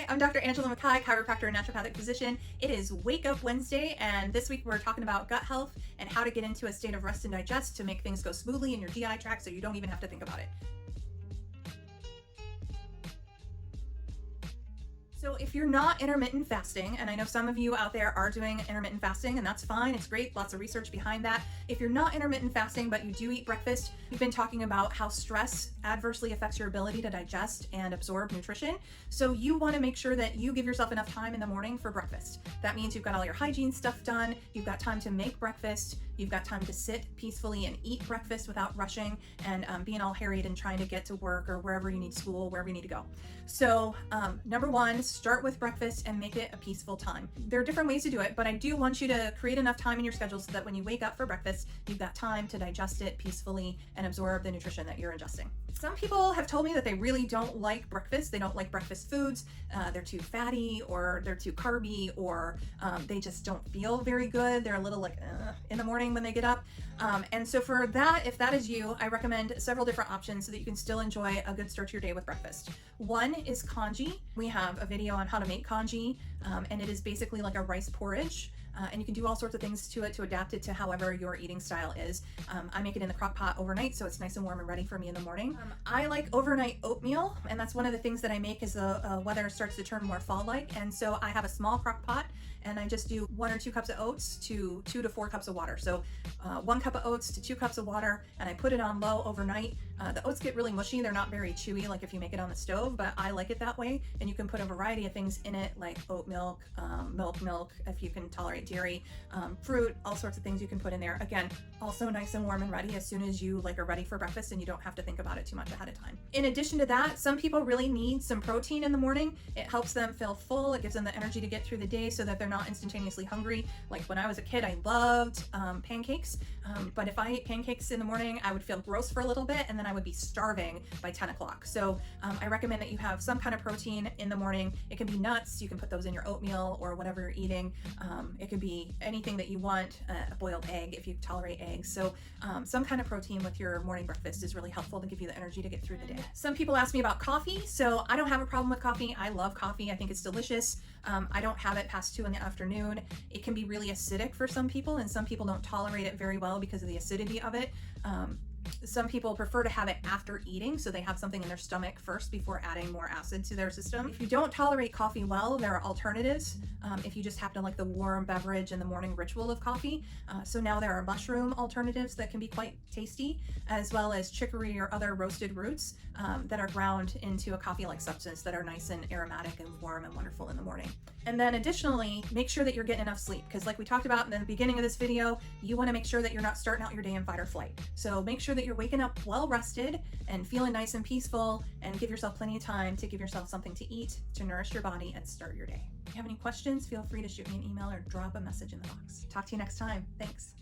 Hi, I'm Dr. Angela McKaye, chiropractor and naturopathic physician. It is Wake Up Wednesday, and this week we're talking about gut health and how to get into a state of rest and digest to make things go smoothly in your GI tract so you don't even have to think about it. So if you're not intermittent fasting, and I know some of you out there are doing intermittent fasting, and that's fine, it's great, lots of research behind that. If you're not intermittent fasting, but you do eat breakfast, we've been talking about how stress adversely affects your ability to digest and absorb nutrition. So you want to make sure that you give yourself enough time in the morning for breakfast. That means you've got all your hygiene stuff done, you've got time to make breakfast, you've got time to sit peacefully and eat breakfast without rushing and being all harried and trying to get to work or wherever you need school, wherever you need to go. So number one, start with breakfast and make it a peaceful time. There are different ways to do it, but I do want you to create enough time in your schedule so that when you wake up for breakfast, you've got time to digest it peacefully and absorb the nutrition that you're ingesting. Some people have told me that they really don't like breakfast. They don't like breakfast foods. They're too fatty or they're too carby or they just don't feel very good. They're a little like in the morning when they get up. And so for that, if that is you, I recommend several different options so that you can still enjoy a good start to your day with breakfast. One is congee. We have a video on how to make congee, and it is basically like a rice porridge. And you can do all sorts of things to it to adapt it to however your eating style is. I make it in the crock pot overnight, so it's nice and warm and ready for me in the morning. I like overnight oatmeal, and that's one of the things that I make as the weather starts to turn more fall-like. And so I have a small crock pot, and I just do 1 or 2 cups of oats to 2 to 4 cups of water. So 1 cup of oats to 2 cups of water, and I put it on low overnight. The oats get really mushy. They're not very chewy like if you make it on the stove, but I like it that way. And you can put a variety of things in it like oat milk, milk, if you can tolerate dairy, fruit, all sorts of things you can put in there. Again, also nice and warm and ready as soon as you are ready for breakfast and you don't have to think about it too much ahead of time. In addition to that, some people really need some protein in the morning. It helps them feel full. It gives them the energy to get through the day so that they're not instantaneously hungry. Like when I was a kid, I loved pancakes, but if I ate pancakes in the morning, I would feel gross for a little bit and then I would be starving by 10 o'clock. So I recommend that you have some kind of protein in the morning. It can be nuts. You can put those in your oatmeal or whatever you're eating. It could be anything that you want, a boiled egg if you tolerate eggs. So some kind of protein with your morning breakfast is really helpful to give you the energy to get through the day. Some people ask me about coffee. So I don't have a problem with coffee. I love coffee. I think it's delicious. I don't have it past 2 in the afternoon. It can be really acidic for some people, and some people don't tolerate it very well because of the acidity of it. Some people prefer to have it after eating, so they have something in their stomach first before adding more acid to their system. If you don't tolerate coffee well, there are alternatives. If you just have to like the warm beverage and the morning ritual of coffee. So now there are mushroom alternatives that can be quite tasty, as well as chicory or other roasted roots that are ground into a coffee-like substance that are nice and aromatic and warm and wonderful in the morning. And then additionally, make sure that you're getting enough sleep, because like we talked about in the beginning of this video, you want to make sure that you're not starting out your day in fight or flight. So make sure that you're waking up well rested and feeling nice and peaceful, and give yourself plenty of time to give yourself something to eat to nourish your body and start your day. If you have any questions, feel free to shoot me an email or drop a message in the box. Talk to you next time. Thanks.